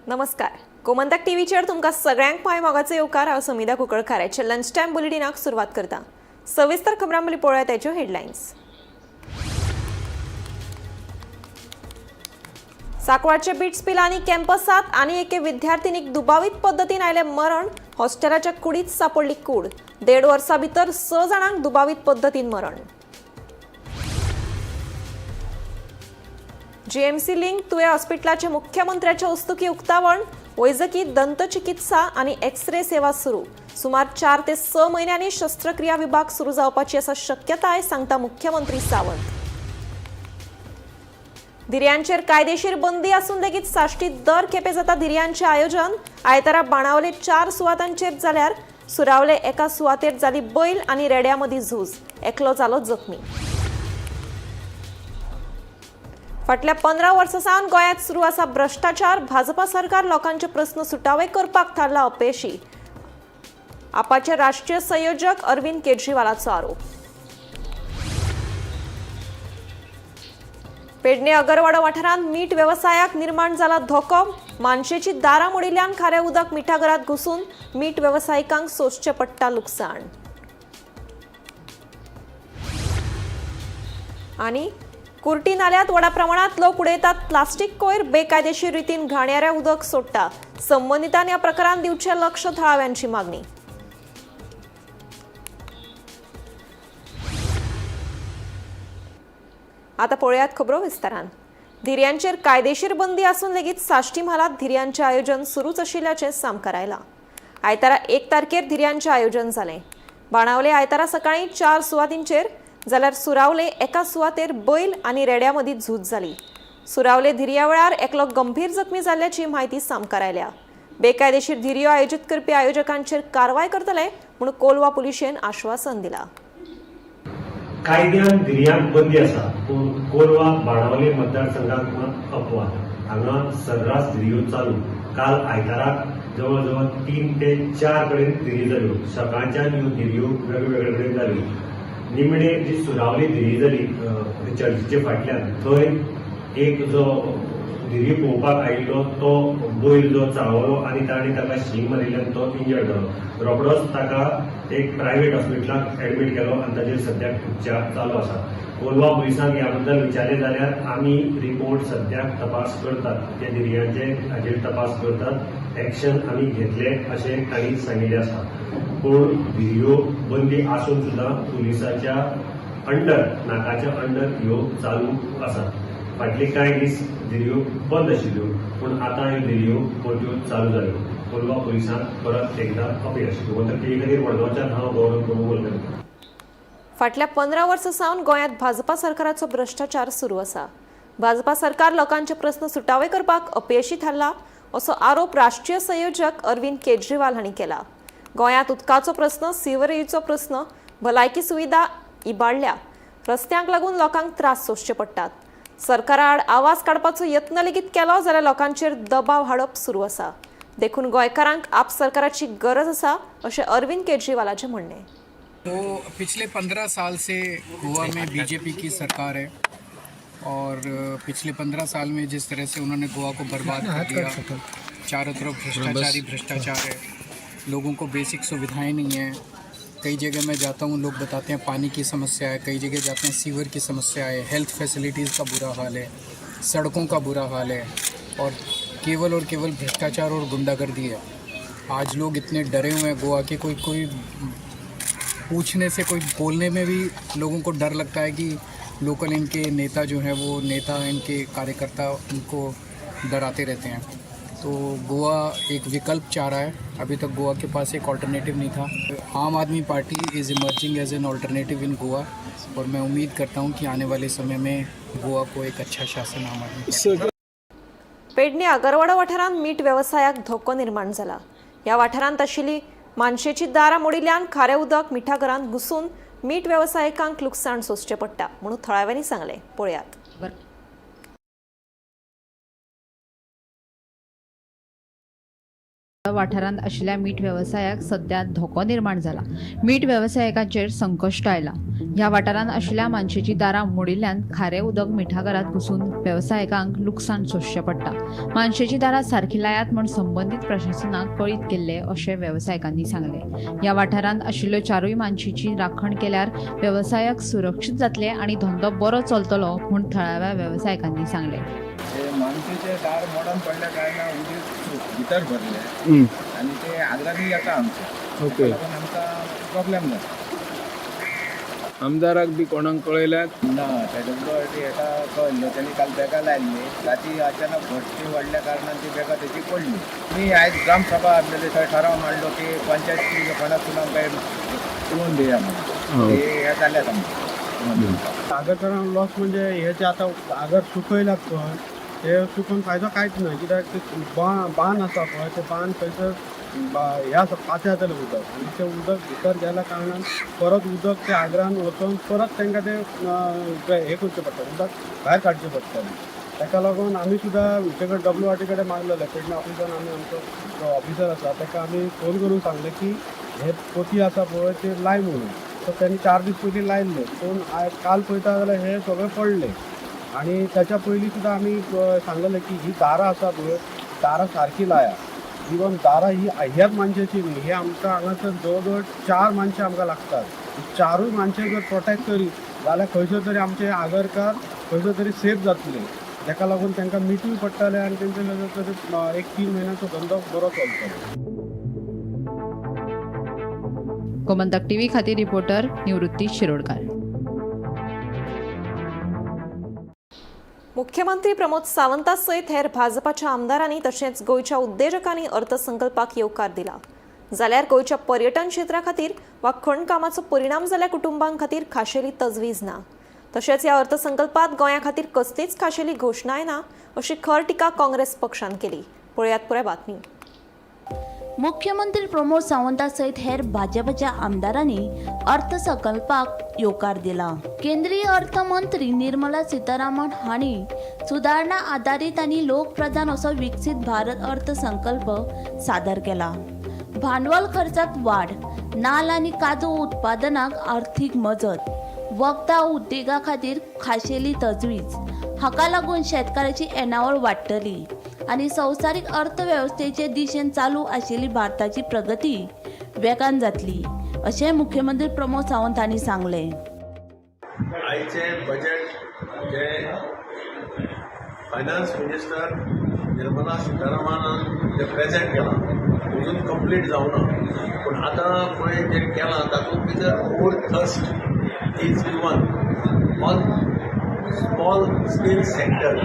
नमस्कार. गोमंतक टीव्हीचेर तुमकां सगळ्यांक पांय मोगाचो येवकार. हांव समिधा कुंकळकाराचे लंच टायम बुलेटिनाक सुरवात करता. सविस्तर खबरां मदीं पळोवया ताच्यो हेडलायन्स. सांकवाळचे बिट्सपिलांनी कॅम्पसांत आनी एके विद्यार्थिनीक दुबावीत पद्दतीन आयले मरण. हॉस्टेलाच्या कुडींत सापडली कूड. 1.5 वर्सां भितर 6 जाणांक दुबावीत पद्दतीन मरण. जीएमसी लिंक तुळे हॉस्पिटलाचे मुख्यमंत्र्याचे हस्तुकी उक्तावण. वैजकी दंतचिकित्सा आनी एक्सरे सेवा सुरू. सुमार 4 ते 6 म्हयन्यांनी शस्त्रक्रिया विभाग सुरू जावपाची आसा शक्यताय, सांगता मुख्यमंत्री सावंत. धिरयांचेर कायदेशीर बंदी आसून लेगीत साश्टीत दर खेपे जाता धिरयांचे आयोजन. आयतारा बाणावले 4 सुवातांचेर जाल्यार सुरावले एका सुवातेर जाली बैल आनी रेड्यां मदीं झूज. एकलो जालो जखमी. फाटल्या 15 वर्सां सावन गोंयांत सुरू आसा भ्रष्टाचार. भाजपा सरकार लोकांचे प्रस्न सुटावे करपाक थारला अपेशी. आपाचे राष्ट्रीय संयोजक अरविंद केजरीवालाचो आरोप. पेडणे अगरवाडा वाठारांत मीठ वेवसायाक निर्माण जाला धोको. मानशेची दारां मोडिल्ल्यान खारें उदक मिठागरांत घुसून मीठ वेवसायिकांक सोंसचें पडटा लुकसाण. आनी कुर्टी नाल्यांत व्हडा प्रमाणात लोक उडयतात प्लास्टीक कोयर. बेकायदेशीर रितीन घाणयाऱ्या उदक सोडटा. संबंधितांनी ह्या प्रकारांत दिवचें लक्ष थळाव्यांची मागणी. आता पळयात खबरो विस्तारान. धिरयांचेर कायदेशीर बंदी आसून लेगीत साश्टी म्हालात धिरयांचें आयोजन सुरूच आशिल्ल्याचें सामकार आयलां. आयतारा 1 तारखेर धिरयांचें आयोजन जालें. बाणावले आयतारा सकाळीं 4 सुवातींचेर जाल्यार सुरावले एका सुवातेर बैल आनी रेड्यां मदीं झूज जाली. सुरावले धिरया वेळार एकलो गंभीर जखमी जाल्ल्याची म्हायती सामकार आयल्या. बेकायदेशीर धिरयो आयोजीत करपी आयोजकांचेर कारवाय करतले म्हूण कोलवा पुलिशेन आश्वासन दिलां. कायद्यान धिरयांक बंदी आसा, पूण कोलवा बाणावले मतदारसंघात मात अपवाद. हांगा सर्रास धिरयो चालू. काल आयताराक जवळ जवळ 3 ते 4 कडेन धिरी जाल्यो. सकाळच्यान ह्यो धिरयो वेगवेगळे कडेन जाल्यो. निमणे जी सुरावली धिरी जाली चर्चीचे फाटल्यान, थंय एक जो धिरी पळोवपाक आयिल्लो तो बैल जो चाळवलो आनी ताणें ताका शींग मारिल्ल्यान तो इंजर्ड जालो. रोखडोच ताका एक प्रायव्हेट हॉस्पिटलांत एडमीट केलो आनी ताचेर सद्याक उपचार चालू आसा. कोलवा पुलिसांक ह्या बद्दल विचारलें जाल्यार आमी रिपोर्ट सद्याक तपास करतात. ते धिरयांचे हाचेर तपास करतात. एक्शन आमी घेतले अशें तांणी सांगिल्लें आसा. पूण धिरयो बंदी आसून सुद्दां पुलिसाच्या अंडर, नाकाच्या अंडर ह्यो चालू आसात. फाटले कांय दीस धिरयो बंद आशिल्ल्यो, पूण आतां ह्यो धिरयो परत्यो चालू जाल्यो. कोलवा पुलिसांक परत एकदां अपयश. गोमंतक टीव्ही खातीर मडगांवच्यान हांव गौरव प्रभू उलयतां. फाटल्या 15 वर्सां सावन गोंयांत भाजपा सरकाराचो भ्रष्टाचार सुरू आसा. भाजपा सरकार लोकांचे प्रस्न सुटावे करपाक अपयशी थारला असो आरोप राष्ट्रीय संयोजक अरविंद केजरीवाल हांणी केला. गोंयांत उदकाचो प्रस्न, सिवरेजीचो प्रस्न, भलायकी सुविधा इबाडल्या. रस्त्यांक लागून लोकांक त्रास सोंसचे पडटात. सरकारा आड आवाज काडपाचो यत्न लेगीत केलो जाल्यार लोकांचेर दबाव हाडप सुरू आसा. देखून गोंयकारांक आप सरकाराची गरज आसा अशें अरविंद केजरीवालाचें म्हणणें. तो पिछले 15 साल से गोवा में बीजेपी की सरकार है और पिछले 15 साल में जिस तरह से उन्होंने गोवा को बर्बाद कर दिया, चारों तरफ भ्रष्टाचार है, लोगों को बेसिक सुविधाएं नहीं है. कई जगह मैं जाता हूँ, लोग बताते हैं पानी की समस्या है, कई जगह जाते हैं सीवर की समस्या है, हेल्थ फैसिलिटीज़ का बुरा हाल है, सड़कों का बुरा हाल है और केवल भ्रष्टाचार और गुंडागर्दी है. आज लोग इतने डरे हुए हैं गोवा के, कोई पूछने से, कोई बोलने में भी लोगों को डर लगता है कि लोकल इनके नेता जो हैं वो नेता, इनके कार्यकर्ता उनको डराते रहते हैं. तो गोवा एक विकल्प चाह रहा है. अभी तक गोवा के पास एक ऑल्टरनेटिव नहीं था. Aam Aadmi Party is emerging as an alternative in Goa और मैं उम्मीद करता हूँ कि आने वाले समय में गोवा को एक अच्छा शासन आम आदमी. पेडणे अगरवाडा वाठारांत मीठ वेवसायाक धोको निर्माण जाला. ह्या वाठारांत आशिल्ली मानशेची दारां मोडिल्ल्यान खारें उदक मिठागरांत घुसून मीठ वेवसायिकांक लुकसाण सोंसचें पडटा म्हणून थळाव्यांनी सांगलें. पळयात. वाठारांत आशिल्ल्या मीठ वेवसायाक सध्या धोको निर्माण जाला. मीठ वेवसायिकांचेर संकश्ट आयला. ह्या वाठारांत आशिल्ल्या मानशेची दारां मोडिल्ल्यान खारें उदक मिठागरांत घुसून वेवसायिकांक लुकसाण सोंसचें पडटा. मानशेची दारां सारखी लायात म्हूण संबंदीत प्रशासनाक कळीत केल्ले अशें वेवसायिकांनी सांगले. ह्या वाठारांत आशिल्ल्यो चारूय मानशेची राखण केल्यार वेवसायक सुरक्षीत जातले आनी धंदो बरो चलतलो म्हूण थळाव्या वेवसायिकांनी सांगले. मानशेचे दार मोडून पडल्या कारणान उदीक भितर भरले आणि ते आग्रादी येता आमचे. ओके. पण आमकां प्रॉब्लेम जाता. आमदाराक बी कोणाक कळयल्यात? ना त्या डब्ल्यूआरटी हेका कळले त्यांनी काल बॅगा लायल्ली. राती अचानक भट्टी वाडल्या कारणान ती बॅगा तेची पडली. मी आयज ग्रामसभा आसलेली थंय ठराव मांडलो की पंचायती फंडातून आमकां लोन दिया म्हणून. ते हे जाल्यात आमकां. आगरकरांक लॉस म्हणजे हे जे आता आगर सुकयल्यात पळय ते सुकून फायदो कांयच ना. कित्याक ते बांद आसा पळय ते बांद थंयसर हे आसा पातें जातलें उदक आनी तें उदक भितर गेल्या कारणान परत उदक ते आगरान वचून परत तांकां ते हे करचें पडटा, उदक भायर काडचें पडटलें. ताका लागून आमी सुद्दां हिचे कडेन डब्ल्यूआरटी कडेन मागलेलें. पेडणे ऑफिसान आमी आमचो ऑफिसर आसा ताका आमी फोन करून सांगलें की हे पोती आसा पळय ते लाय म्हणून. सो त्यांनी 4 दीस पयलीं लायल्ले. पूण काल पळयता जाल्यार हे सगळे पडले. आणि त्याच्या पयलीं सुद्दां आमी सांगलेलें की ही दारां आसा पळय दारां सारकी लाया. इवन दारां ही ह्याच मानशेची न्ही, हे आमकां हांगासर जवळ जवळ 4 मानशे आमकां लागतात. 4य मानशे जर प्रोटेक्ट करीत जाल्यार खंयसर तरी आमचे आगरकार खंयसर तरी सेफ जातले. ताका लागून तांकां मिठूय पडटलें आनी तेंचे खंयसर तरी 1-3 म्हयन्याचो धंदो बरो चलतलो. गोमंतक टीव्ही खातीर रिपोर्टर निवृत्ती शिरोडकार. मुख्यमंत्री प्रमोद सावंता सयत हेर भाजपाच्या आमदारांनी तशेंच गोंयच्या उद्देजकांनी अर्थसंकल्पाक येवकार दिला. जाल्यार गोंयच्या पर्यटन क्षेत्रा खातीर वा खण कामाचो परिणाम जाल्ल्या कुटुंबां खातीर खाशेली तजवीज ना. तशेंच ह्या अर्थसंकल्पात गोंया खातीर कसलीच खाशेली घोशणाय ना अशी खर टिका काँग्रेस पक्षान केली. पळयात पुराय बातमी. मुख्यमंत्री प्रमोद सावंता सहित हेर भाजपच्या आमदारांनी अर्थसंकल्पाक येवकार दिला. केंद्रीय अर्थमंत्री निर्मला सीतारामन हांणी सुधारणा आधारित आणि लोकप्रधान असो विकसित भारत अर्थसंकल्प सादर केला. भांडवल खर्चात वाढ, नाल्ल आणि काजू उत्पादनाक आर्थिक मजत, वखदां उद्देगा खातीर खाशेली तजवीज, हाका लागून शेतकाराची येणावळ वाडटली आणि संवसारीक अर्थवेवस्थेचे दिशेन चालू आशिल्ली भारताची प्रगती वेगान जातली अशें मुख्यमंत्री प्रमोद सावंत हांणी सांगलें. आयचे बजेट जे फायनान्स मिनिस्टर निर्मला सीतारामनान जे प्रेजेंट केलां अजून कंप्लीट जावना. पूण आतां पळय जे केलां तातूंत भितर more thrust is given on small scale sector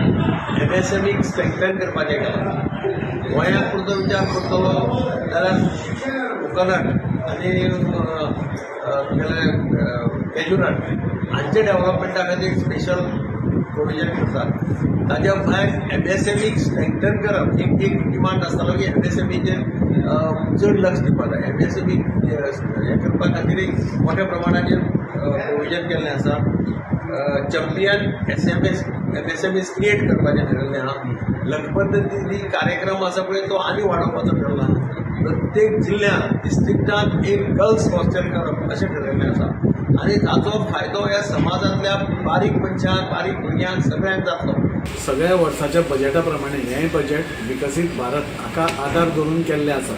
MSME strengthen करपाचें केलां. गोंयाक पुरतो विचार करतलो जाल्यार कोकोनट आनी कॅज्यूनट हांचे डेव्हलपमेंटा खातीर स्पेशल प्रोविजन करतात. ताज्या भायर MSME स्ट्रेंथन करप एक डिमांड आसतालो की MSMEचेर चड लक्ष दिवपाक जाय. MSME हे करपा खातीर मोठ्या प्रमाणाचेर प्रोविजन केल्लें आसा. चॅम्पियन MSMEs क्रिएट करपाचें ठरयल्लें आहा. लखपती कार्यक्रम आसा पळय तो आनी वाडोवपाचो ठरला. प्रत्येक जिल्ह्यात डिस्ट्रिक्टात एक गर्ल्स हॉस्टेल करप अशें ठरयल्लें आसा. आनी ताचो फायदो ह्या समाजांतल्या बारीक मनशांक बारीक भुरग्यांक सगळ्यांक जातलो. सगळ्या वर्साच्या बजेटा प्रमाणे हें बजेट विकसीत भारत हाका आदार धरून केल्लें आसा.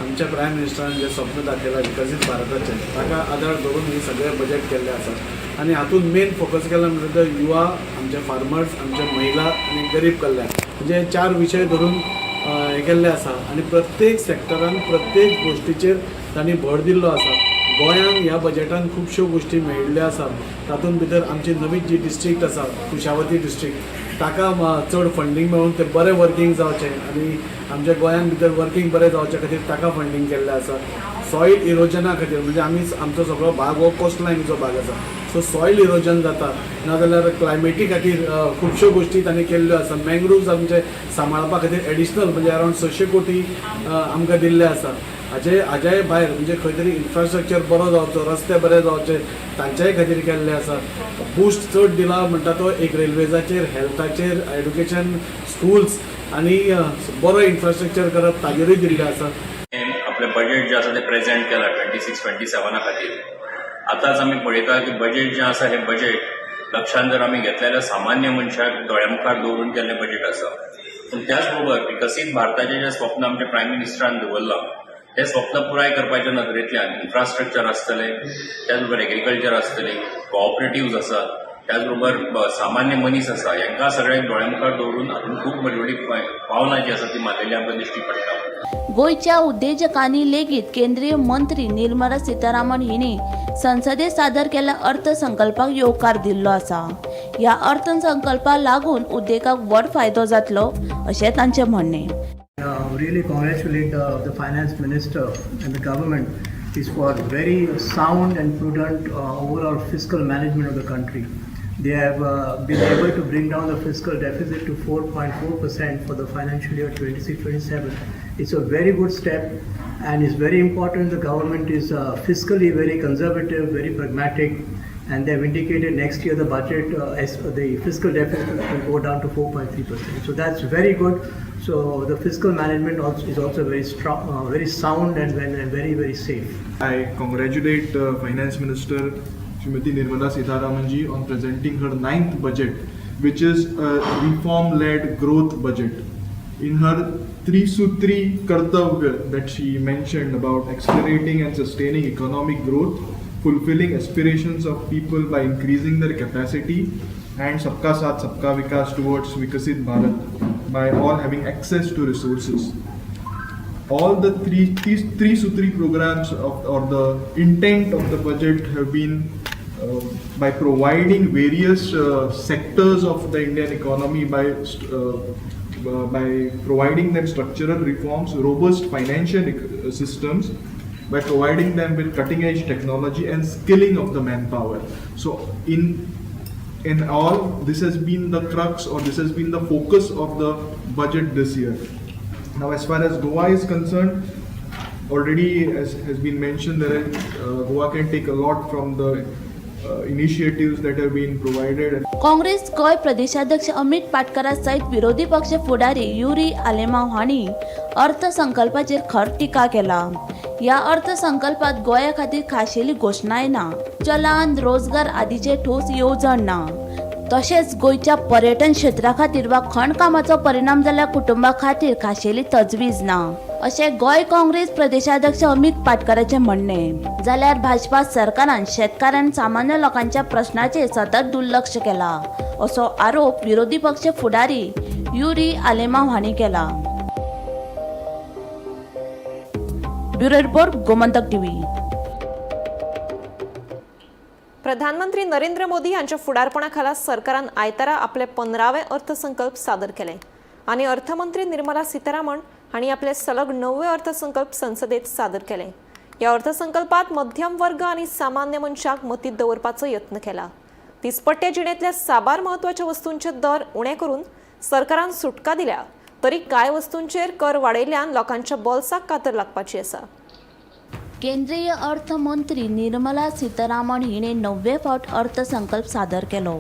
आमच्या प्रायम मिनिस्टरान जे स्वप्न दाखयलां विकसीत भारताचें ताका आदार धरून ही सगळें बजेट केल्लें आसा. आनी हातूंत मेन फोकस केला म्हणजे युवा, आमचे फार्मर्स, आमचे महिला आनी गरीब कल्याण म्हणजे 4 विशय धरून हे केल्ले आसा. आनी प्रत्येक सेक्टरान प्रत्येक गोश्टीचेर तांणी भर दिल्लो आसा. गोंयांत ह्या बजेटान खुबश्यो गोश्टी मेळिल्ल्यो आसा. तातूंत भितर आमची नवी जी डिस्ट्रिक्ट आसा कुशावती डिस्ट्रिक्ट ताका चड फंडींग मेळून ते बरें वर्कींग जावचें आनी आमच्या गोंयान भितर वर्कींग बरें जावचे खातीर ताका फंडींग केल्लें आसा. सॉयल इरोजना खातीर म्हणजे आमचो सगळो भाग हो कोस्ट लायनीचो भाग आसा. सो सॉयल इरोजन जाता नाजाल्यार क्लायमेटी खातीर खुबश्यो गोश्टी तांणी केल्ल्यो आसा. मँग्रोव्ज आमचे सांबाळपा खातीर एडिशनल म्हणजे अरावंड 600 कोटी आमकां दिल्ले आसा. हाज्याय भायर म्हणजे खंय तरी इन्फ्रास्ट्रक्चर बरो जावचो, रस्ते बरे जावचे तांच्याय खातीर केल्ले आसा. बुस्ट चड दिला म्हणटा तो एक रेल्वेजाचेर, हेल्थाचेर, एड्युकेशन, स्कुल्स आनी बरो इन्फ्रास्ट्रक्चर करप ताजेरूय दिल्लें आसा. आपलें बजेट जें आसा तें प्रेझेंट केलां 26-27 खातीर. आतांच आमी पळयता की बजेट जें आसा हें बजेट लक्षांत जर आमी घेतलें जाल्यार सामान्य मनशाक दोळ्यामुखार दवरून केल्लें बजेट आसा. पूण त्याच बरोबर विकसीत भारताचें जें स्वप्न आमच्या प्रायम मिनिस्टरान दवरलां हें स्वप्न पुराय करपाच्या नदरेंतल्यान इन्फ्रास्ट्रक्चर आसतलें, त्याच बरोबर एग्रीकल्चर आसतलें, कोऑपरेटिव्ज आसात, त्याच बरोबर सामान्य मनीस आसा, हांकां सगळ्यांक दोळ्यामुखार दवरून हातूंत खूब व्हडली व्हडली पावलां जी आसा ती मारलेली आमकां दिश्टी पडटा. गोयच्या उद्देजकांनी लेगीत केंद्रीय मंत्री निर्मला सीतारामन हिणी संसदेत सादर केल्ल्या अर्थसंकल्पाक येवकार दिल्लो आसा. ह्या अर्थसंकल्पाक लागून उद्देगाक व्हड फायदो जातलो अशें तांचें म्हणणें. Really congratulate the finance minister and the government is for very sound and prudent overall fiscal management of the country. They have been able to bring down the fiscal deficit to 4.4% for the financial year 26-27. It's a very good step and it's very important. The government is fiscally very conservative, very pragmatic, and they have indicated next year the budget, the fiscal deficit will go down to 4.3%. So that's very good. So the fiscal management is also very strong, very sound and very, very safe. I congratulate Finance Minister Srimati Nirmala Sitharaman ji on presenting her 9th budget, which is a reform-led growth budget. In her Trisutri Kartavya that she mentioned about accelerating and sustaining economic growth, fulfilling aspirations of people by increasing their capacity, and Sabka Saath Sabka Vikas towards Vikasit Bharat by all having access to resources. All the three Sutri programs or the intent of the budget have been by providing various sectors of the Indian economy by providing them structural reforms, robust financial systems, by providing them with cutting edge technology and skilling of the manpower. So in all, this has been the crux, or this has been the focus of the budget this year. Now as far as Goa is concerned, already as has been mentioned, Goa can take a lot from the initiatives that have been provided. Congress गोय प्रदेशाध्यक्ष अमित पाटकरा सयत विरोधी पक्ष फुडारी Yuri Alemao हांणी अर्थसंकल्पाचेर खर टिका केला. ह्या अर्थसंकल्पात गोंया खातीर खाशेली घोशणाय ना, चलन, रोजगार आदीचे ठोस येवजण ना, तशेंच गोंयच्या पर्यटन क्षेत्रा खातीर वा खण कामाचो परिणाम जाल्ल्या कुटुंबा खातीर खाशेली तजवीज ना अशें गोंय काँग्रेस प्रदेशाध्यक्ष अमित पाटकराचें म्हणणें. जाल्यार भाजपा सरकारान शेतकारांनी सामान्य लोकांच्या प्रश्नाचेर सतत दुर्लक्ष केला असो आरोप विरोधी पक्ष फुडारी युरी आलेमाव हांणी केला. Bureau report, Gomantak TV. प्रधानमंत्री नरेंद्र मोदी यांच्या फुडारपणाखाला सरकारान आयतारा आपले 15वे अर्थसंकल्प सादर केले आणि अर्थमंत्री निर्मला सीतारामन हांणी आपले सलग 9वे अर्थसंकल्प संसदेत सादर केले. या अर्थसंकल्पात मध्यम वर्ग आणि सामान्य मनशाक मतीत दवरपाचो यत्न केला. दिसपट्ट्या जिणेंतल्या साबार म्हत्वाच्या वस्तूंचे दर उणे करून सरकारान सुटका दिल्या, तरी कांय वस्तूंचेर कर वाडयल्ल्यान लोकांच्या बोल्साक कातर लागपाची आसा. केंद्रीय अर्थमंत्री निर्मला सीतारामन हिणे 9वे फावट अर्थसंकल्प सादर केलो.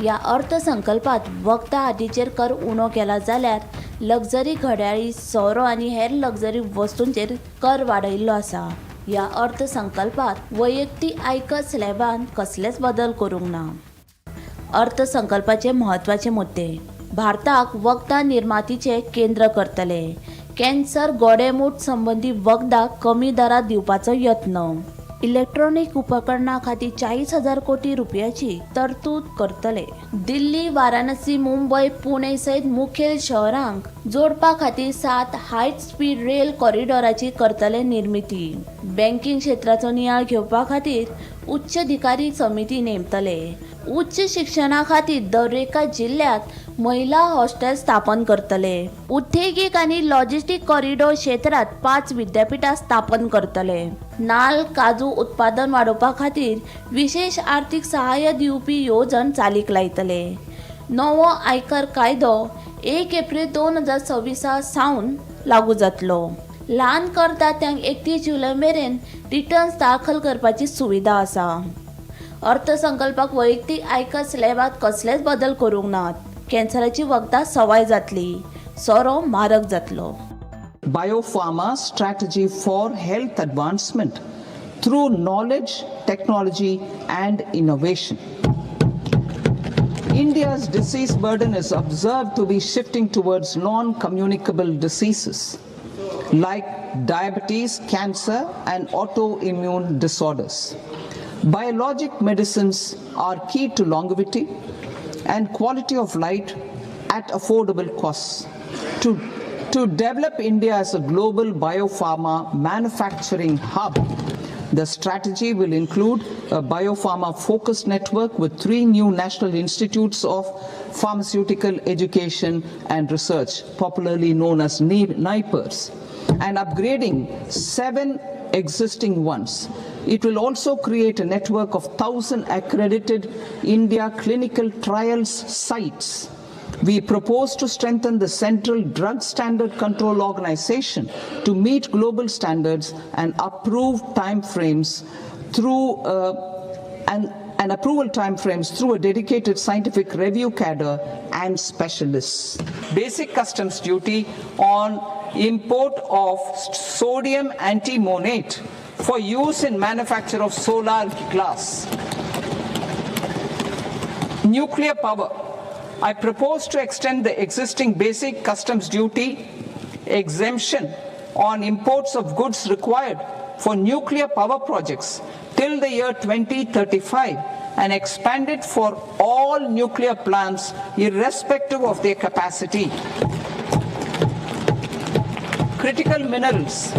ह्या अर्थसंकल्पात वखदां आदींचेर कर उणो केला जाल्यार लक्झरी घड्याळी, सोरो आनी हेर लक्झरी वस्तूंचेर कर वाडयल्लो आसा. ह्या अर्थसंकल्पात वैयक्तीक आयकर स्लॅबांत कसलेच बदल करूंक ना. अर्थसंकल्पाचे म्हत्वाचे मुद्दे. भारताक वखदां निर्मातीचे केंद्र करतले. कॅन्सर, गोडेमूत संबंधी वखदां कमी दरात दिवपाचो यत्न. इलेक्ट्रॉनिक उपकरणां खातीर 40,000 कोटी रुपयाची तरतूद करतले. दिल्ली, वाराणसी, मुंबय, पुणे सयत मुखेल शहरांक जोडपा खातीर 7 हाय स्पीड रेल कॉरिडॉराची करतले निर्मिती. बँकिंग क्षेत्राचो नियाळ घेवपा खातीर उच्चाधिकारी समिती नेमतले. उच्च शिक्षणा खातीर दरेका जिल्ह्यात महिला हॉस्टेल स्थापन करतले. उद्देगीक आनी लॉजिस्टीक कॉरिडॉर क्षेत्रात 5 विद्यापीठां स्थापन करतले. नाल्ल, काजू उत्पादन वाडोवपा खातीर विशेष आर्थीक सहाय्य दिवपी येवजण चालीक लायतले. नवो आयकर कायदो 1 एप्रिल 2026 सावन लागू जातलो. ल्हान करदात्यांक 31 जुलय मेरेन रिटर्न्स दाखल करपाची सुविधा आसा. अर्थसंकल्पाक वैयक्तीक आयकर स्लॅबात कसलेच बदल करूंक नात. कॅन्सराची वखदां सवाय जातली. सोरो म्हारग जातलो. Biopharma strategy for health advancement through knowledge, technology and innovation. India's disease burden is observed to be shifting towards non-communicable diseases like diabetes, cancer and autoimmune disorders. Biologic medicines are key to longevity and quality of life at affordable costs. To develop India as a global biopharma manufacturing hub, the strategy will include a biopharma focused network with 3 new national institutes of pharmaceutical education and research, popularly known as NIPERS, and upgrading 7 existing ones. It will also create a network of 1,000 accredited India clinical trials sites. We propose to strengthen the Central Drug Standard Control Organization to meet global standards and approve timeframes through and approval timeframes through a dedicated scientific review cadre and specialists. Basic customs duty on import of sodium antimonate for use in manufacture of solar glass. Nuclear power. I propose to extend the existing basic customs duty exemption on imports of goods required for nuclear power projects till the year 2035 and expand it for all nuclear plants irrespective of their capacity. Critical minerals.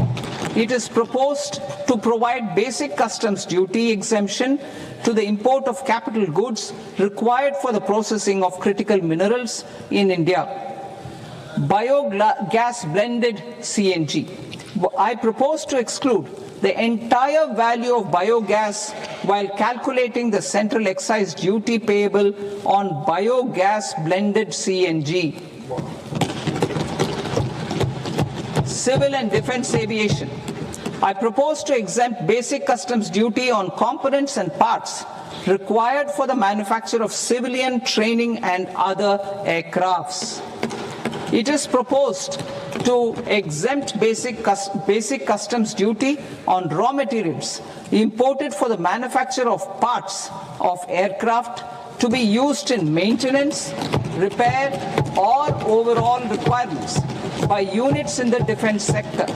It is proposed to provide basic customs duty exemption to the import of capital goods required for the processing of critical minerals in India. Biogas blended CNG. I propose to exclude the entire value of biogas while calculating the central excise duty payable on biogas blended CNG. Civil and defense aviation. I propose to exempt basic customs duty on components and parts required for the manufacture of civilian training and other aircrafts. It is proposed to exempt basic customs duty on raw materials imported for the manufacture of parts of aircraft to be used in maintenance, repair or overall requirements by units in the defense sector.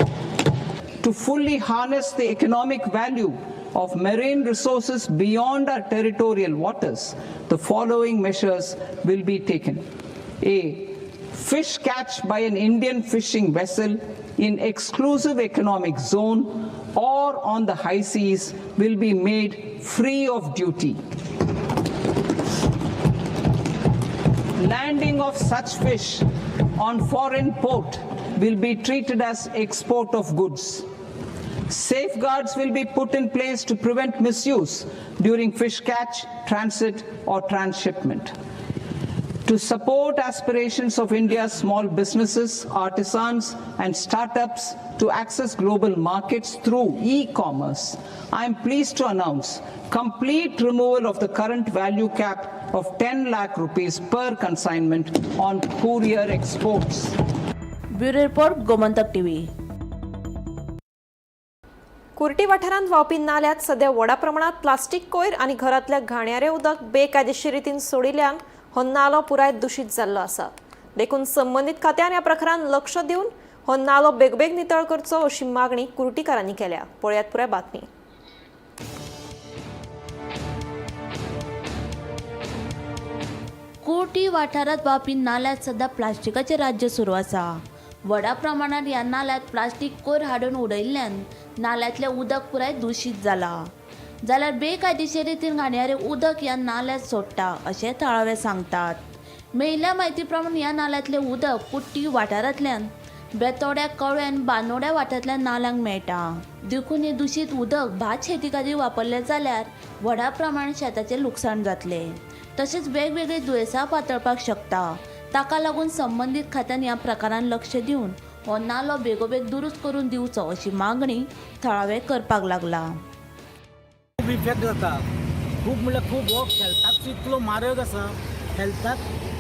To fully harness the economic value of marine resources beyond our territorial waters, the following measures will be taken. A. Fish catch by an Indian fishing vessel in exclusive economic zone or on the high seas will be made free of duty. Landing of such fish on foreign port will be treated as export of goods. Safeguards will be put in place to prevent misuse during fish catch, transit or transshipment. To support aspirations of India's small businesses, artisans and startups to access global markets through e-commerce, I am pleased to announce complete removal of the current value cap of 10 lakh rupees per consignment on courier exports. Bureau report Gomantak TV. Kurti वाठारांत व्हांवपी नाल्यांत सध्या व्हडा प्रमाणात plastic कोयर आनी घरांतल्या घाणयारें उदक बेकायदेशीर रितीन सोडिल्ल्यान हो नालो पुराय दूषित जाल्लो आसा. देखून संबंदीत खात्यान ह्या प्रकारान लक्ष दिवन हो नालो बेगबेग नितळ करचो अशी मागणी कुर्टीकारांनी केल्या. पळयात पुराय बातमी. कुर्टी वाठारात व्हांवपी नाल्यांत सध्या प्लास्टिकाचें राज्य सुरू आसा. व्हडा प्रमाणात ह्या नाल्यांत प्लास्टीक कोयर हाडून उडयल्ल्यान नाल्यांतलें उदक पुराय दूषित जालां. जाल्यार बेकायदेशीर रितीन घाणयारें उदक ह्या नाल्यांत सोडटा अशें थळावे सांगतात. मेळिल्ल्या म्हायती प्रमाण ह्या नाल्यांतलें उदक कुट्टी वाठारांतल्यान बेतोड्या कळ्ळे आनी बांदोड्या वाठारांतल्या नाल्यांक मेळटा. देखून हें दूषित उदक भात शेती खातीर वापरलें जाल्यार व्हडा प्रमाणात शेताचें लुकसाण जातलें. तशेंच वेगवेगळी दुयेंसां पातळपाक शकता. ताका लागून संबंदीत खात्यान ह्या प्रकारान लक्ष दिवन हो नालो बेगोबेग दुरुस्त करून दिवचो अशी मागणी थळावे करपाक लागला. खूब इफेक्ट जाता. खूब म्हणल्यार खूब हो हेल्थाक इतलो म्हारग आसा. हेल्थाक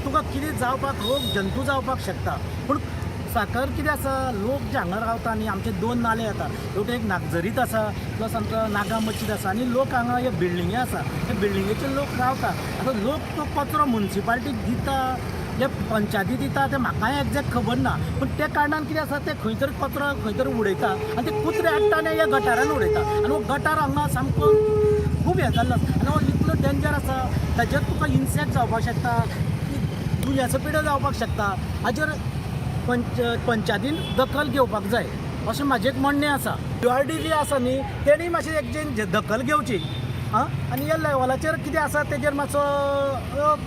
तुका कितें जावपाक रोग जंतू जावपाक शकता. पूण साखर कितें आसा, लोक जे हांगा रावता न्ही, आमचे 2 नाले येता. एक नागझरीत आसा प्लस आमकां नागा मशीद आसा आनी लोक हांगा हे बिल्डिंगे आसा, हे बिल्डिंगेचे लोक रावता. आतां लोक तो कचरो म्युनिसिपालिटीक दिता जे पंचायती दिता ते म्हाकाय एक्झॅक्ट खबर ना. पूण त्या कारणान कितें आसा, ते खंय तरी कचरो खंय तरी उडयता आनी ते कुत्रे हाडटा आनी ह्या गटारान उडयता. आनी हो गटार हांगा सामको खूब हें जाल्लो आसा आनी हो इतलो डेंजर आसा. ताजेर तुका इन्सेक्ट जावपाक शकता, दुयेंसां पिडो जावपाक शकता. हाजेर पंचायतीन दखल घेवपाक जाय अशें म्हाजें एक म्हणणें आसा. URD जी आसा न्ही, तेणी मातशी एक दखल घेवची आनी ह्या लेवलाचेर कितें आसा तेजेर मातसो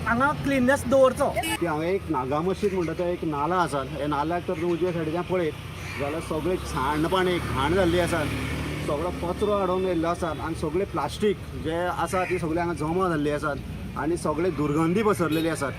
हांगा क्लिननेस दवरचो. हांगा एक नागा मशीद म्हणटा तो एक नाला आसा. हे नाल्याक तर तूं उजव्या सायडीच्यान पळयत जाल्यार सगळे सांडपाणी घाण जाल्ली आसा. सगळो कचरो हाडून येयल्लो आसा आनी सगळे प्लास्टीक जे आसा ती सगळी हांगा जमा जाल्ली आसात आनी सगळे दुर्गंधी पसरलेली आसात.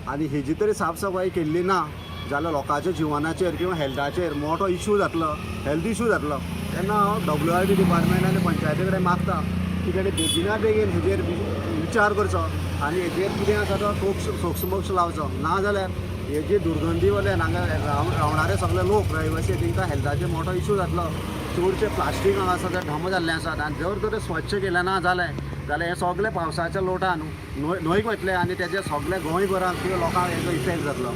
आनी हेजी तरी साफ सफाई केल्ली ना जाल्यार लोकांच्या जिवनाचेर किंवा हेल्थाचेर मोठो इशू जातलो, हेल्थ इशू जातलो. तेन्ना हांव WRD डिपार्टमेंट आनी पंचायती कडेन मागता की तेणे बेगिना बेगीन हेजेर विचार करचो आनी हेजेर कितें आसा तो सोक्षमोक्ष लावचो. ना जाल्यार हे जे दुर्गंधी वयले हांगा रावणारे सगळे लोक रहिवासी तांकां हेल्थाचेर मोठो इशू जातलो. चडशे प्लास्टीक हांगा आसा ते ढम जाल्ले आसात आनी जर तर स्वच्छ केलें ना जाल्यार हे सगळे पावसाच्या लोटान न्हंयक वतले आनी तेजे सगळे गोंयभराक किंवा लोकांक हेजो इफेक्ट जातलो.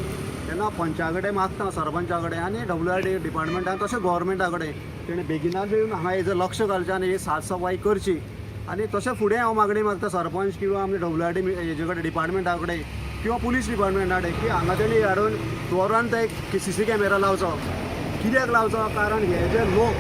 तेन्ना पंचा कडेन मागता, सरपंचा कडेन आनी WRD डिपार्टमेंटान तशें गोवोरमेंटा कडेन तेणें बेगिनाच येवन हांगा हेजो लक्ष घालचें आनी ही साफ सफाई करची. आनी तशें फुडें हांव मागणी मागता सरपंच किंवा आमी WRD हेजे कडेन डिपार्टमेंटा कडेन किंवा पुलीस डिपार्टमेंटा कडेन की हांगा तेणी हाडून तुरंत एक CC कॅमेरा लावचो. कित्याक लावचो? कारण हे जे लोक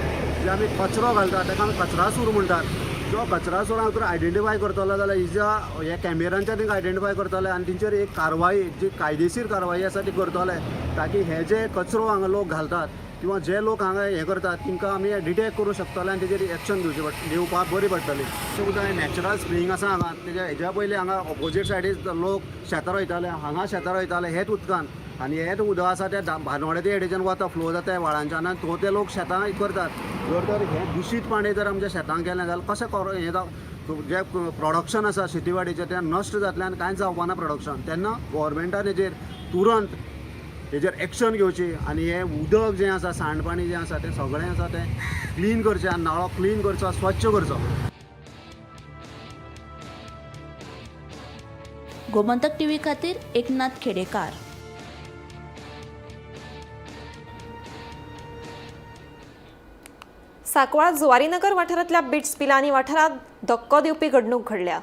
जे आमी कचरो घालतात ताका आमी कचरासूर म्हणटात. जो कचरासूर जर आयडेंटिफाय करतलो जाल्यार हिच्या ह्या कॅमेरांच्या तांकां आयडेंटिफाय करतले आनी तेंचेर एक कारवाई जी कायदेशीर कारवाई आसा ती करतले ताकी हे जे कचरो हांगा लोक घालतात किंवा जे लोक हांगा हें करतात तांकां आमी डिटेक्ट करूं शकतले आनी तेजेर एक्शन घेवपाक बरी पडटली. उदक नॅचरल स्प्रिंग आसा हांगा, हेज्या पयलीं हांगा ऑपोजीट सायडीक लोक शेतां रोयताले, हांगा शेतां रोयताले हेच उदकान आनी हेच उदक आसा ते भानवड्या ते हेडीच्यान वता फ्लो जाता व्हाळांच्यान आनी तो ते लोक शेतां करतात. जर तर हें दूशीत पाणी जर आमच्या शेतांत गेलें जाल्यार कशें हें जे प्रोडक्शन आसा शेतीवाडीचें तें नश्ट जातलें आनी कांयच जावपाना प्रोडक्शन. तेन्ना गोवोरमेंटान हेजेर तुरंत हेजेर एक्शन घेवची आनी हें उदक जें आसा सांडपाणी जें आसा तें सगळें आसा तें क्लीन करचें आनी नळो क्लीन करचो, स्वच्छ करचो. गोमंतक TV खातीर एकनाथ खेडेकार. सांकवाळ जुवारीनगर वाठारांतल्या बिट्स पिलांनी वाठारांत धक्को दिवपी घडणूक घडल्या.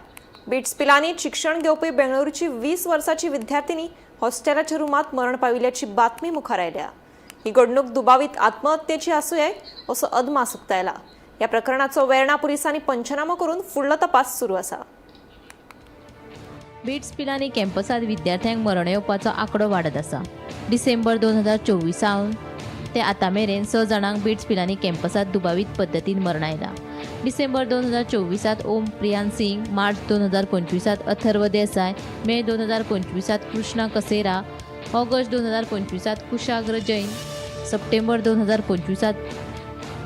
बिट्स पिलांनीत शिक्षण घेवपी बेंगळुरूची 20 वर्सांची विद्यार्थिनी हॉस्टेलाच्या रुमांत मरण पाविल्ल्याची बातमी मुखार आयल्या. ही घडणूक दुबावीत आत्महत्येची आसूं येय असो अदमास उक्तायला. ह्या प्रकरणाचो वेर्णा पुलिसांनी पंचनामा करून फुडलो तपास सुरू आसा. बिट्स पिलांनी कॅम्पसात विद्यार्थ्यांक मरण येवपाचो आंकडो वाडत आसा. डिसेंबर 2024 ते आतां मेरेन 6 जाणांक बिट्स पिलांनी कॅम्पसात दुबावीत पद्दतीन मरण आयलां. डिसेंबर 2024 ओम प्रियान सिंग, मार्च 2025 अथर्व देसाय, मे 2025 कृष्णा कसेरा, ऑगस्ट 2025 कुशाग्र जैन, सप्टेंबर 2025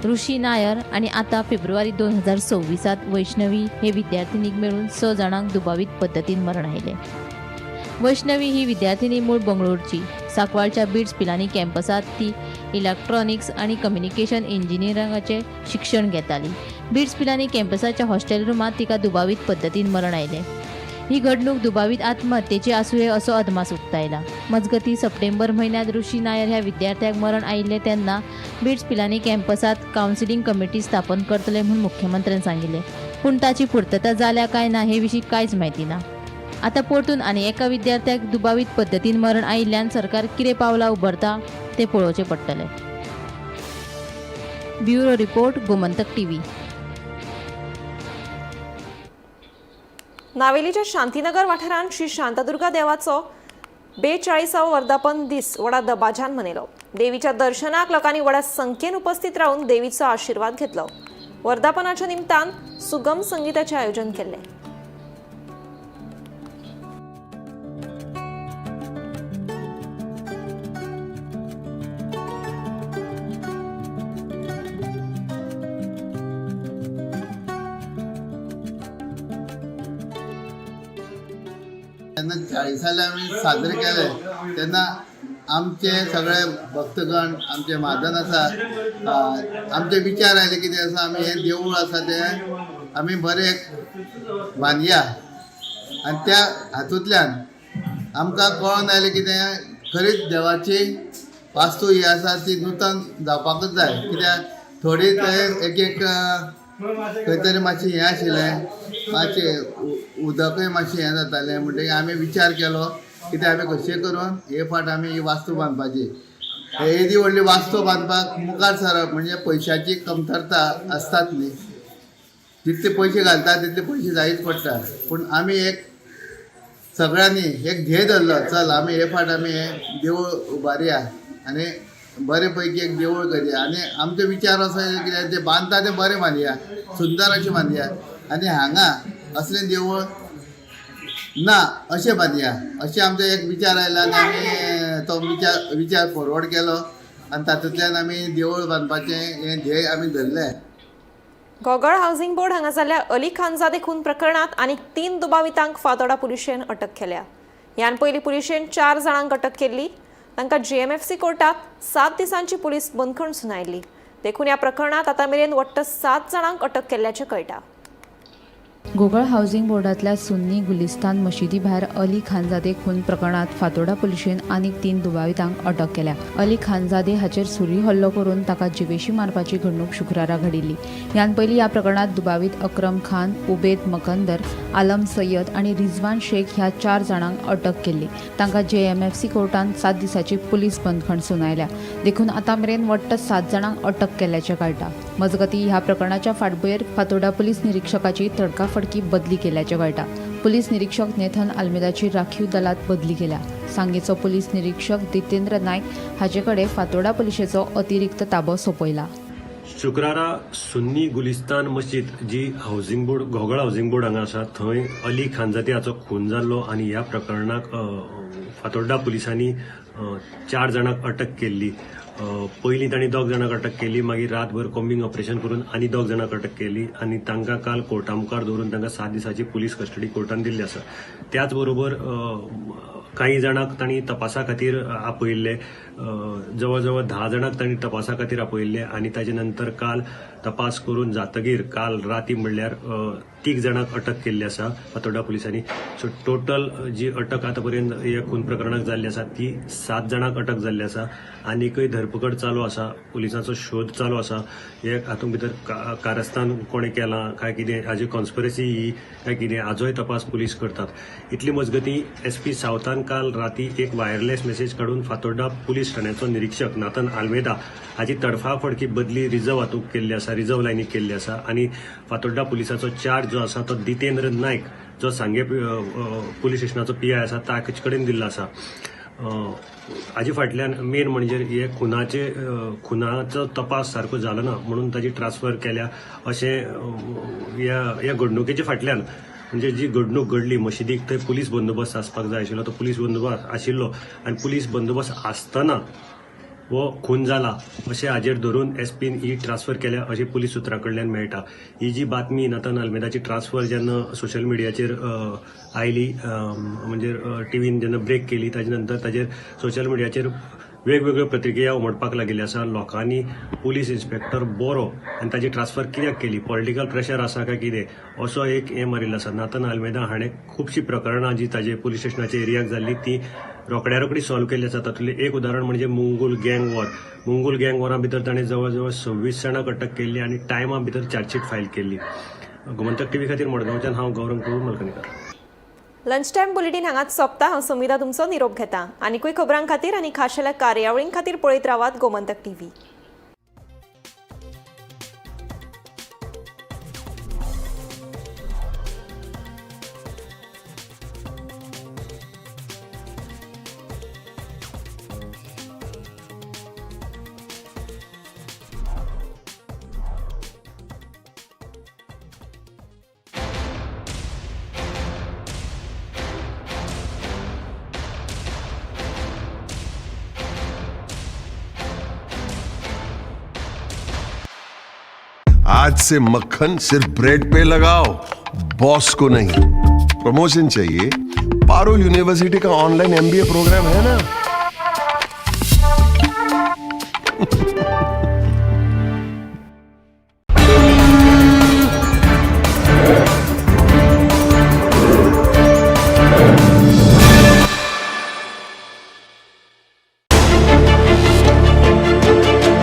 ऋषी नायर आणि आता फेब्रुवारी 2026 वैष्णवी हे विद्यार्थिनीक मेळून 6 जाणांक दुबावीत पद्दतीन मरण आयले. वैष्णवी ही विद्यार्थिनी मूळ बंगळूरची. सांकवाळच्या बिट्स पिलांनी कॅम्पसात ती इलेक्ट्रॉनिक्स आणि कम्युनिकेशन इंजिनियरिंगाचे शिक्षण घेताली. बिट्स पिलांनी कॅम्पसाच्या हॉस्टेल रुमांत तिका दुबावीत पद्दतीन मरण आयले. ही घडणूक दुबावीत आत्महत्येची आसूं येय असो अदमास उक्तायला. मजगती सप्टेंबर म्हयन्यात ऋषी नायर ह्या विद्यार्थ्याक मरण आयिल्ले तेन्ना बिट्स पिलांनी कॅम्पसात कावन्सिलिंग कमिटी स्थापन करतले म्हूण मुख्यमंत्र्यान सांगिल्ले. पूण ताची पूर्तता जाल्या काय ना हे विशीं कांयच म्हायती ना. आतां परतून आनी एका विद्यार्थ्याक दुबावीत पद्दतीन मरण आयिल्ल्यान सरकार कितें पावलां उबारता तें पळोवचें पडटलें. Bureau report, Gomantak TV. नावेलीच्या शांतीनगर वाठारांत श्री शांतादुर्गा देवाचो 42वा वर्धापन दीस व्हडा दबाज्यान मनयलो. देवीच्या दर्शनाक लोकांनी व्हड्या संख्येन उपस्थित रावन देवीचो आशिर्वाद घेतलो. वर्धापनाच्या निमतान सुगम संगीताचें आयोजन केल्लें. जेन्ना 40साले आमी साजरे केले तेन्ना आमचे सगळे भक्तगण आमचे म्हादन आसा आमचे विचार आयले कितें आसा आमी हें देवूळ आसा तें आमी बरें बांदया आनी त्या हातूंतल्यान आमकां कळोन आयलें कितें खरीच देवाची वास्तू ही आसा ती नूतन जावपाकूच जाय कित्याक थोडी एक खंय तरी मातशें हें आशिल्लें मातशें उदकूय मातशें हें जातालें म्हणटकीर आमी विचार केलो कित्याक आमी कशें करून हे फावट आमी ही वास्तू बांदपाची येदी व्हडली वास्तू बांदपाक मुखार सरप म्हणजे पयशांची कमतरता आसतात न्ही जितले पयशे घालता तितले पयशे जायच पडटा पूण आमी एक सगळ्यांनी एक ध्येय धरलो चल आमी हे फावट आमी हें देवूळ उबारया आनी बरे पैकी एक देवूळ करया आनी आमचो विचार असो कित्याक ते बांदता तें बरें बांदया सुंदर अशें बांदया आनी हांगा असलें देवूळ ना अशें बांदया अशें आमचो एक विचार आयला आनी आमी तो विचार फॉरवर्ड केलो आनी तातूंतल्यान आमी देवूळ बांदपाचें हें ध्येय आमी धरलें. गोगळ हाऊसिंग बोर्ड हांगा जाल्ल्या अली खानजादे खून प्रकरणात आनीक 3 दुबावितांक फातोर्डा पुलिशेन अटक केल्या. ह्यान पयलीं पुलिशेन 4 जाणांक अटक केल्ली. तांकां GMFC कोर्टात 7 दिसांची पुलीस बंदखण सुनायल्ली. देखून ह्या प्रकरणात आतां मेरेन वट्ट 7 जाणांक अटक केल्ल्याचें कळटा. गोगळ हाऊसिंग बोर्डातल्या सुन्नी गुलिस्तान मशिदी भायर अली खानजादे खून प्रकरणात फातोर्डा पुलिशेन आनीक 3 दुबावितांक अटक केल्या. अली खानजादे हाचेर सुरी हल्लो करून ताका जिवेशी मारपाची घडणूक शुक्रारा घडिल्ली. ह्यान पयलीं ह्या प्रकरणात दुबावीत अक्रम खान, उबेद मकंदर, आलम सय्यद आनी रिजवान शेख ह्या 4 जाणांक अटक केल्ली. तांकां JMFC कोर्टान 7 दिसाची पुलीस बंदखण सुनायल्या. देखून आतां मेरेन वट्ट 7 जाणांक अटक केल्ल्याचें कळटा. मजगतीं ह्या प्रकरणाच्या फाटभुंयेर फातोर्डा पुलीस निरीक्षकाची तडकाफडकी बदली केल्याचें कळटा. पुलीस निरीक्षक नेथन आल्मेदाची राखीव दलात बदली केल्या. सांगेचो पुलीस निरीक्षक जितेंद्र नायक हाचे कडेन फातोर्डा पुलिशेचो अतिरिक्त ताबो सोपयला. शुक्रारा सुन्नी गुलिस्तान मशीद जी housing board Gogol housing board हांगा आसा थंय अली खानजादे हाचो खून जाल्लो आनी ह्या प्रकरणाक फातोर्डा पुलिसांनी 4 जाणांक अटक केल्ली. पयलीं तांणी 2 जाणांक अटक केली मागीर रातभर कॉम्बिंग ऑपरेशन करून आनी 2 जाणांक अटक केली आनी तांकां काल कोर्टा मुखार दवरून तांकां 7 दिसाची पुलीस कस्टडी कोर्टान दिल्ली आसा. त्याच बरोबर काही जाणांक तांणी तपासा खातीर आपयल्ले जवळ जवळ 10 जाणांक तांणी तपासा खातीर आपयल्ले आनी ताजे नंतर काल तपास करून जातकीर काल राती म्हणल्यार 3 जाणांक अटक केल्ली आसा फातोर्डा पुलिसांनी. सो टोटल जी अटक आतां पर्यंत ह्या खून प्रकरणाक जाल्ली आसा ती 7 जाणांक अटक जाल्ली आसा. आनीकय धरपकड चालू आसा, पुलिसांचो शोध चालू आसा. हे हातूंत भितर कारस्थान कोणें केलां काय कितें हाजी कॉन्स्पिरसी ही काय कितें हाजोय तपास पुलीस करतात. इतली मजगतीं SP सावथान काल राती एक वायरलेस मेसेज काडून फातोर्डा पुलीस ठाण्याचो निरीक्षक नाथन आल्मेदा हाची तडफाफडकी बदली रिझर्व हातूंत केल्ली आसा, रिझर्व लायनीक केल्ली आसा आनी फातोर्डा पुलिसाचो चार्ज जो आसा तो जितेंद्र नायक जो सांगे पुलीस स्टेशनाचो PI आसा ताचे कडेन दिल्लो आसा. हाजे फाटल्यान मेन म्हणजे हे खुनाचो तपास सारको जालो ना म्हणून ताजी ट्रान्सफर केल्या अशें ह्या घडणुकेच्या फाटल्यान म्हणजे जी घडणूक घडली मशिदीक थंय पुलीस बंदोबस्त आसपाक जाय आशिल्लो तो पुलीस बंदोबस्त आशिल्लो आनी पुलीस बंदोबस्त आसतना वो खून जाला अशें हाजेर धरून SPन ही ट्रान्सफर केल्या अशें पुलीस सुत्रां कडल्यान मेळटा. ही जी बातमी नाथन आल्मेदाची ट्रान्सफर जेन्ना सोशल मिडियाचेर आयली म्हणजे टीव्हीन जेन्ना ब्रेक केली ताजे नंतर ताजेर सोशल मिडियाचेर वेगवेगळ्यो प्रतिक्रिया उमटपाक लागिल्ल्यो आसा. लोकांनी पुलीस इन्स्पेक्टर बरो आनी ताजी ट्रान्सफर कित्याक केली, पॉलिटिकल प्रेशर आसा काय कितें असो एक हें मारिल्लो आसा. नाथन आल्मेदा हाणें खुबशीं प्रकरणां जी ताजे पुलीस स्टेशनाच्या एरियाक जाल्ली ती रोखड्या रोखडी सॉल्व केल्ली आसा. तातूंतलें एक उदाहरण म्हणजे मुंगूल गँग वॉर. मुंगूल गँग वॉरा भितर ताणें जवळ जवळ 26 जाणांक अटक केल्ली आनी टायमा भितर चार्जशीट फायल केल्ली. गोमंतक TV खातीर मडगांवच्यान हांव गौरंग प्रभू मलकणीकर. लंच टायम बुलेटिन हांगाच सोंपता. हांव समिरा तुमचो निरोप घेता. आनीकूय खबरां खातीर आनी खाशेल्या कार्यावळीं खातीर पळयत रावात गोमंतक TV. आज से मक्खन सिर्फ ब्रेड पे लगाओ, बॉस को नहीं. प्रमोशन चाहिए पारुल यूनिवर्सिटी का ऑनलाइन MBA प्रोग्राम है ना